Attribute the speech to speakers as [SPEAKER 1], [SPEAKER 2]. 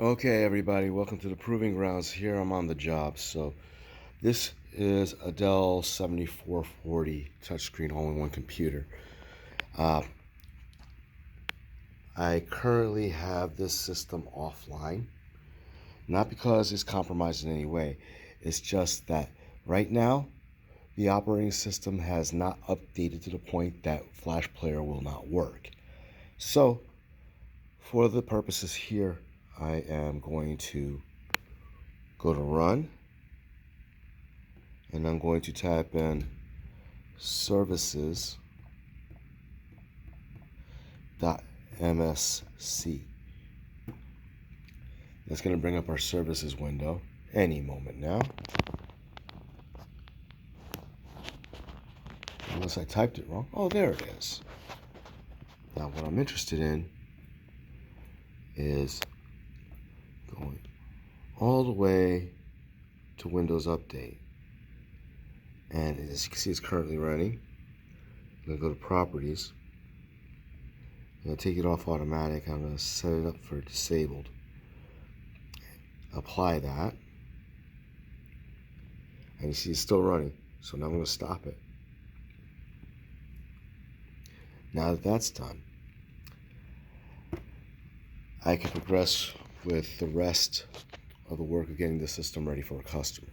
[SPEAKER 1] Okay, everybody, welcome to the Proving Grounds. Here I'm on the job. So this is a Dell 7440 touchscreen all-in-one computer. I currently have this system offline, not because it's compromised in any way. It's just that right now the operating system has not updated to the point that Flash Player will not work. So for the purposes here, I am going to go to Run, and I'm going to type in services.msc. That's going to bring up our services window any moment now. Unless I typed it wrong. Oh, there it is. Now what I'm interested in is going all the way to Windows Update. And as you can see, it's currently running. I'm going to go to Properties. I'm going to take it off automatic. I'm going to set it up for disabled. Apply that. And you see it's still running. So now I'm going to stop it. Now that that's done, I can progress with the rest of the work of getting the system ready for a customer.